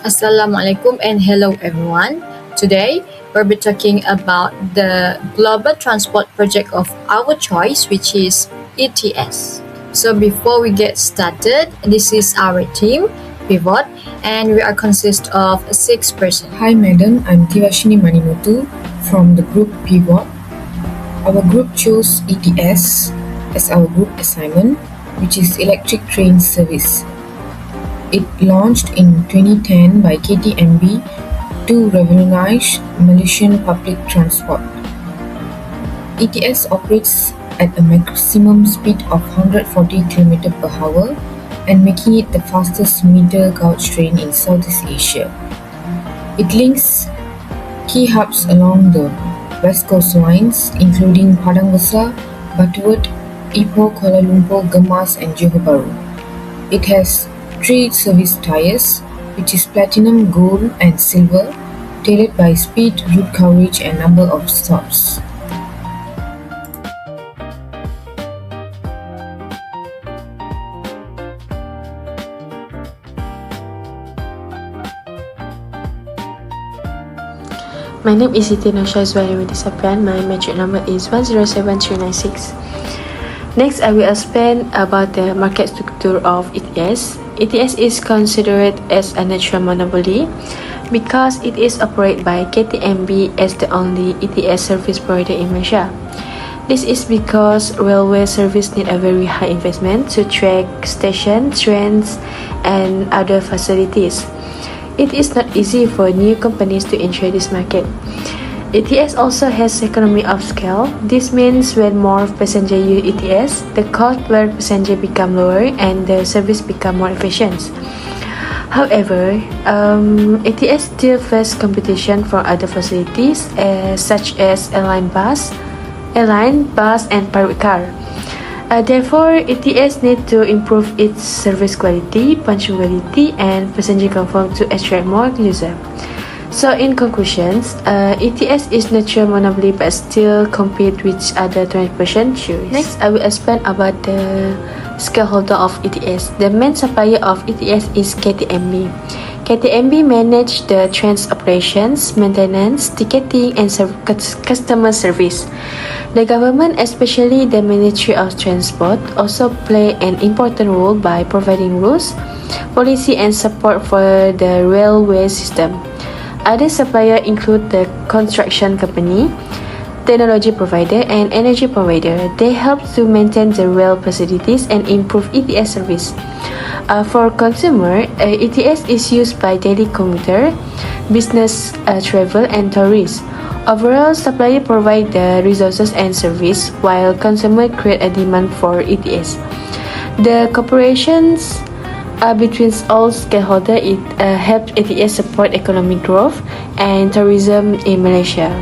Assalamualaikum and hello everyone. Today we'll be talking about the global transport project of our choice, which is ETS. So before we get started, this is our team, Pivot, and we are consist of 6 persons. Hi madam, I'm Tivashini Manimutu from the group Pivot. Our group chose ETS as our group assignment, which is Electric Train Service. It launched in 2010 by KTMB to revolutionize Malaysian public transport. ETS operates at a maximum speed of 140 km per hour and making it the fastest meter gauge train in Southeast Asia. It links key hubs along the West Coast lines, including Padang Besar, Butterworth, Ipoh, Kuala Lumpur, Gemas, and Johor Bahru. It has 3 service tiers, which is platinum, gold, and silver, tailored by speed, route coverage, and number of stops. My name is Siti Nosha Zuhairi Sapian. My metric number is 107396. Next, I will explain about the market structure of ETS. ETS is considered as a natural monopoly because it is operated by KTMB as the only ETS service provider in Malaysia. This is because railway service need a very high investment to track stations, trains, and other facilities. It is not easy for new companies to enter this market. ETS also has economy of scale. This means when more passengers use ETS, the cost per passenger become lower and the service become more efficient. However, ETS still face competition from other facilities such as airline, bus, and private car. Therefore, ETS need to improve its service quality, punctuality, and passenger comfort to attract more users. So in conclusions, ETS is natural monopoly but still compete with other 20% choice. Next, I will explain about the stakeholder of ETS. The main supplier of ETS is KTMB. KTMB manage the train's operations, maintenance, ticketing, and customer service. The government, especially the Ministry of Transport, also play an important role by providing rules, policy, and support for the railway system. Other suppliers include the construction company, technology provider, and energy provider. They help to maintain the rail facilities and improve ETS service. For consumer, ETS is used by daily commuter, business travel, and tourists. Overall, suppliers provide the resources and service, while consumers create a demand for ETS. The cooperations between all stakeholders help ETS support economic growth and tourism in Malaysia.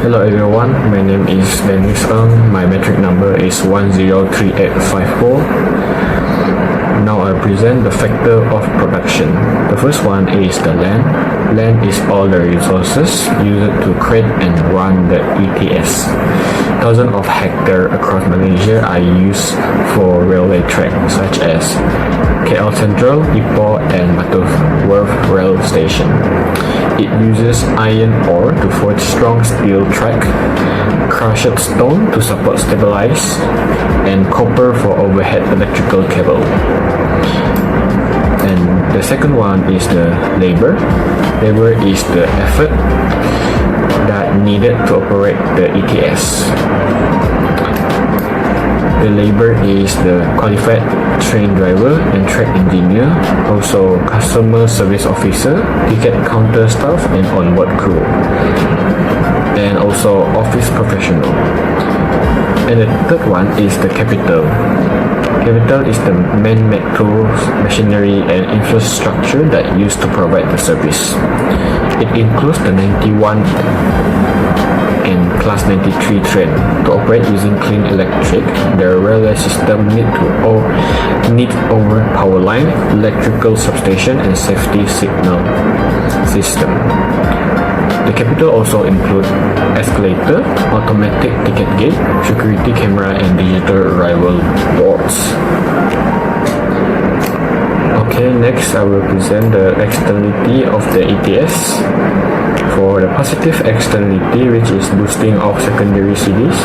Hello everyone, my name is Dennis Ng. My metric number is 103854. Now I present the factor of production. The first one is the land. Land is all the resources used to create and run the ETS. Thousands of hectares across Malaysia are used for railway tracks such as KL Central, Ipoh, and Butterworth Rail Station. It uses iron ore to forge strong steel track, crushed stone to support stabilize, and copper for overhead electrical cable. And the second one is the labor. Labor is the effort that needed to operate the ETS. The labor is the qualified train driver and track engineer, also customer service officer, ticket counter staff, and onboard crew, and also office professional. And the third one is the capital. Capital is the man-made tools, machinery, and infrastructure that used to provide the service. It includes the 91 and Class 93 train. To operate using clean electric, the railway system need over power line, electrical substation, and safety signal system. The capital also include escalator, automatic ticket gate, security camera, and digital arrival boards. Okay, next I will present the externality of the ETS. For the positive externality, which is boosting of secondary cities,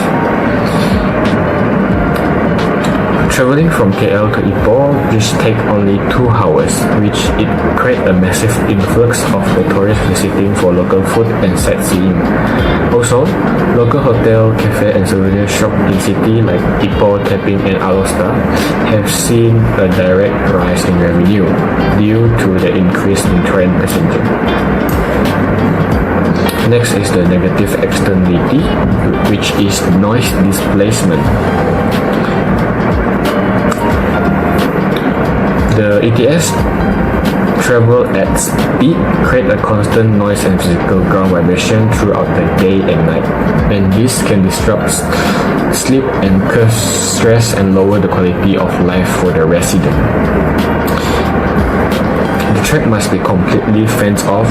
traveling from KL to Ipoh just take only 2 hours, which it create a massive influx of the tourists visiting for local food and sightseeing. Also, local hotel, cafe and souvenir shop in city like Ipoh, Tapping and Alosta have seen a direct rise in revenue due to the increase in train passenger. Next is the negative externality, which is noise displacement. The ETS travel at speed create a constant noise and physical ground vibration throughout the day and night, and this can disrupt sleep and cause stress and lower the quality of life for the resident. The track must be completely fenced off,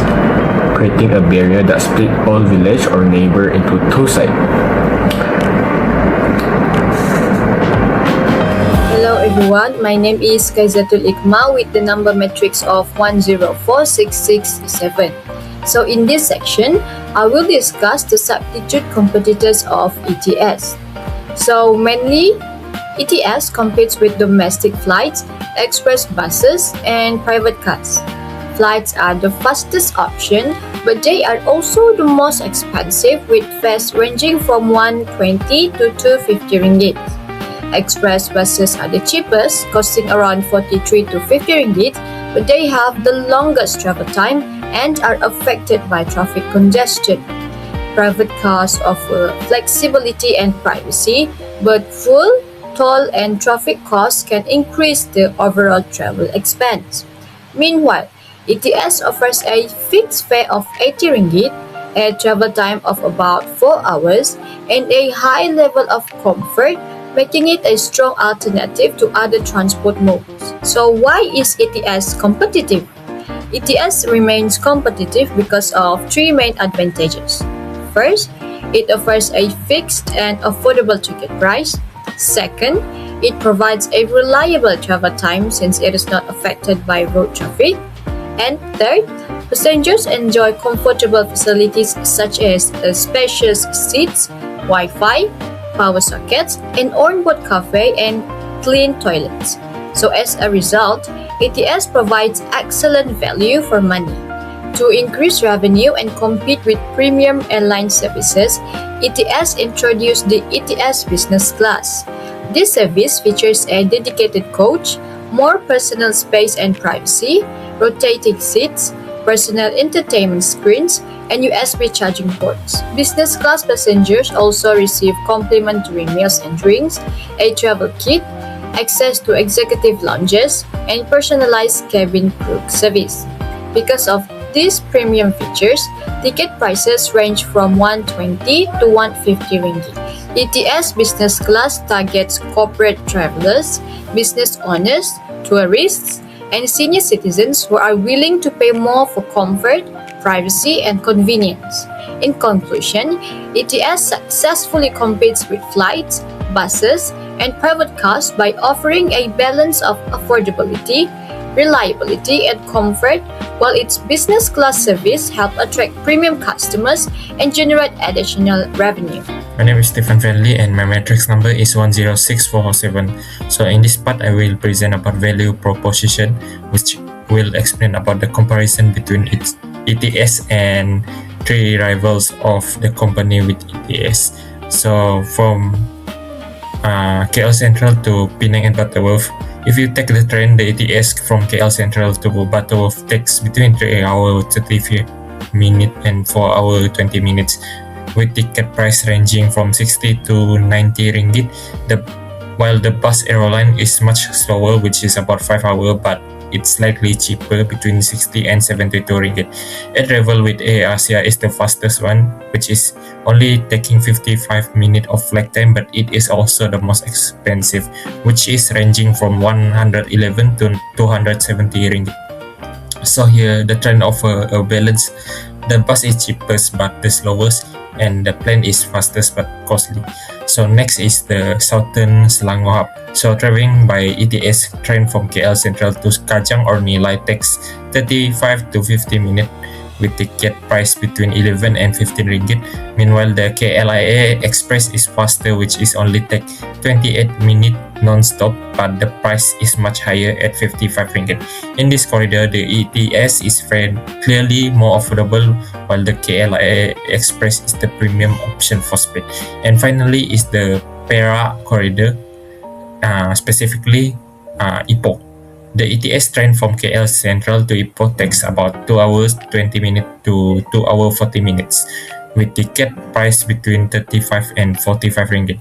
creating a barrier that split all village or neighbor into 2 sides. Hello everyone, my name is Kaizatul Ikma with the number matrix of 104667. So in this section, I will discuss the substitute competitors of ETS. So mainly, ETS competes with domestic flights, express buses, and private cars. Flights are the fastest option, but they are also the most expensive with fares ranging from 120 to 250 ringgit. Express buses are the cheapest, costing around 43 to 50 ringgit, but they have the longest travel time and are affected by traffic congestion. Private cars offer flexibility and privacy, but fuel, toll, and traffic costs can increase the overall travel expense. Meanwhile, ETS offers a fixed fare of 80 ringgit, a travel time of about 4 hours, and a high level of comfort, making it a strong alternative to other transport modes. So why is ETS competitive? ETS remains competitive because of 3 main advantages. First, it offers a fixed and affordable ticket price. Second, it provides a reliable travel time since it is not affected by road traffic. And third, passengers enjoy comfortable facilities such as spacious seats, Wi-Fi, power sockets, an onboard cafe, and clean toilets. So as a result, ETS provides excellent value for money. To increase revenue and compete with premium airline services, ETS introduced the ETS Business Class. This service features a dedicated coach, more personal space and privacy, rotating seats, personal entertainment screens, and USB charging ports. Business class passengers also receive complimentary meals and drinks, a travel kit, access to executive lounges, and personalized cabin crew service. Because of these premium features, ticket prices range from 120 to 150 ringgit. ETS Business Class targets corporate travelers, business owners, tourists, and senior citizens who are willing to pay more for comfort, privacy, and convenience. In conclusion, ETS successfully competes with flights, buses, and private cars by offering a balance of affordability, reliability, and comfort, while its business class service helps attract premium customers and generate additional revenue. My name is Stephen Fenley and my matrix number is 106447. So in this part, I will present about value proposition, which will explain about the comparison between its ETS and 3 rivals of the company with ETS. So from KL Central to Penang and Butterworth, if you take the train, the ETS from KL Central to Butterworth takes between 3 hours 30 minutes and 4 hours 20 minutes, with ticket price ranging from 60 to 90 ringgit. While the bus airline is much slower, which is about 5 hours, but it's slightly cheaper, between 60 and 72 ringgit. Air travel with Air Asia is the fastest one, which is only taking 55 minutes of flight time, but it is also the most expensive, which is ranging from 111 to 270 ringgit. So here the trend of a balance. The bus is cheapest but the slowest. and the plan is fastest but costly. So next is the Southern Selangor Hub. So traveling by ETS train from KL Central to Kajang or Nilai takes 35 to 50 minutes with ticket price between 11 and 15 ringgit. Meanwhile, the KLIA Express is faster, which is only take 28 minutes non-stop, but the price is much higher at 55 ringgit. In this corridor, the ETS is clearly more affordable, while the KLIA Express is the premium option for speed. And finally is the Perak corridor, specifically Ipoh. The ETS train from KL Central to Ipoh takes about 2 hours 20 minutes to 2 hours 40 minutes, with ticket price between 35 and 45 ringgit,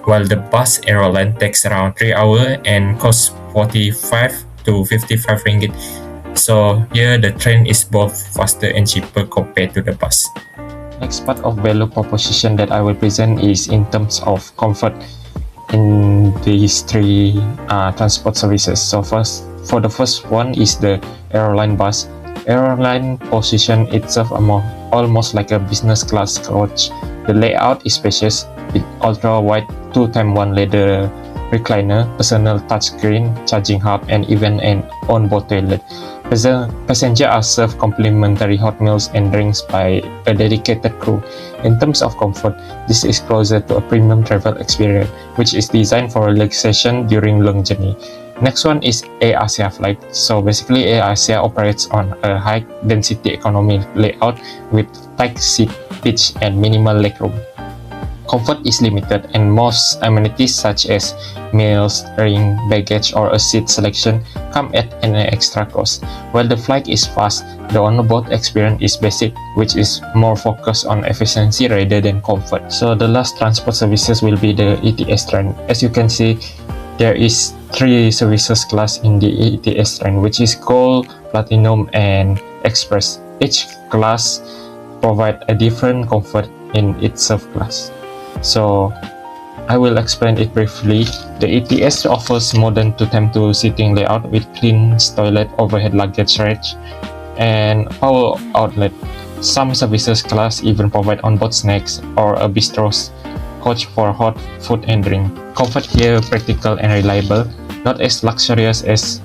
while the bus aeroline takes around 3 hours and costs 45 to 55 ringgit. So here the train is both faster and cheaper compared to the bus. Next part of value proposition that I will present is in terms of comfort in these three transport services. So for the first one is the airline bus. Airline position itself almost like a business class coach. The layout is spacious with ultra wide 2x1 leather recliner, personal touchscreen, charging hub, and even an on-board toilet. Passengers are served complimentary hot meals and drinks by a dedicated crew. In terms of comfort, this is closer to a premium travel experience, which is designed for relaxation during long journey. Next one is Air Asia flight. So basically, Air Asia operates on a high-density economy layout with tight seat pitch and minimal legroom. Comfort is limited, and most amenities such as meals, ring, baggage, or a seat selection come at an extra cost. While the flight is fast, the on-board experience is basic, which is more focused on efficiency rather than comfort. So the last transport services will be the ETS train. As you can see, there is 3 services class in the ETS train, which is Gold, Platinum, and Express. Each class provide a different comfort in its subclass. So I will explain it briefly. The ETS offers modern 2x2 seating layout with clean toilet, overhead luggage rack, and power outlet. Some services class even provide onboard snacks or a bistro coach for hot food and drink. Comfort here practical and reliable, not as luxurious as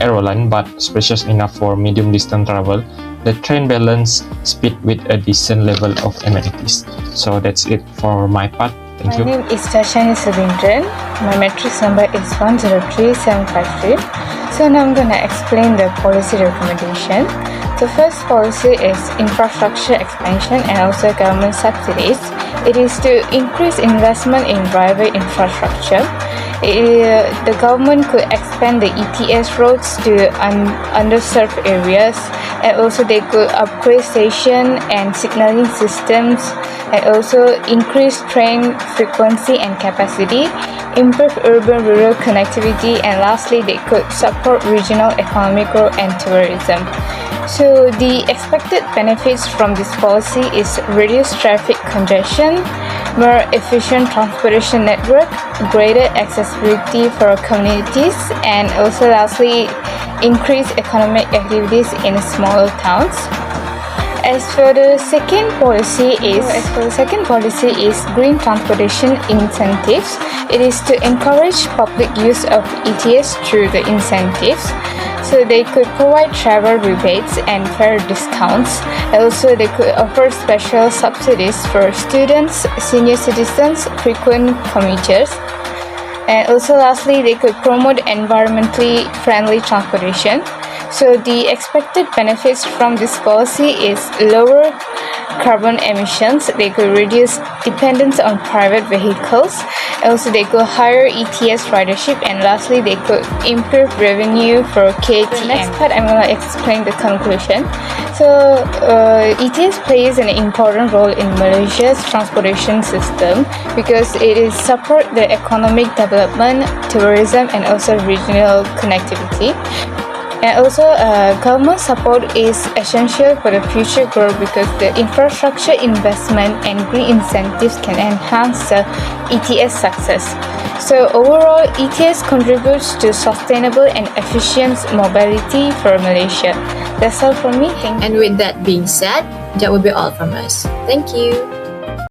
airline but spacious enough for medium distance travel. The train balance speed with a decent level of amenities. So that's it for my part. Thank you. My name is Tashani Subindran. My matrix number is 103753. So now I'm going to explain the policy recommendation. The first policy is infrastructure expansion and also government subsidies. It is to increase investment in railway infrastructure. The government could expand the ETS roads to underserved areas, and also they could upgrade station and signaling systems, and also increase train frequency and capacity, improve urban-rural connectivity, and lastly, they could support regional economic growth and tourism. So the expected benefits from this policy is reduced traffic congestion, more efficient transportation network, greater accessibility for communities, and also lastly, increased economic activities in smaller towns. As for the second policy is green transportation incentives. It is to encourage public use of ETS through the incentives. So they could provide travel rebates and fare discounts. Also, they could offer special subsidies for students, senior citizens, frequent commuters. And also lastly, they could promote environmentally friendly transportation. So the expected benefits from this policy is lower carbon emissions. They could reduce dependence on private vehicles. Also, they could higher ETS ridership, and lastly, they could improve revenue for KTM. The next part, I'm going to explain the conclusion. So, ETS plays an important role in Malaysia's transportation system because it is support the economic development, tourism, and also regional connectivity. And also, government support is essential for the future growth because the infrastructure investment and green incentives can enhance the ETS success. So overall, ETS contributes to sustainable and efficient mobility for Malaysia. That's all from me. Thank you. And with that being said, that will be all from us. Thank you.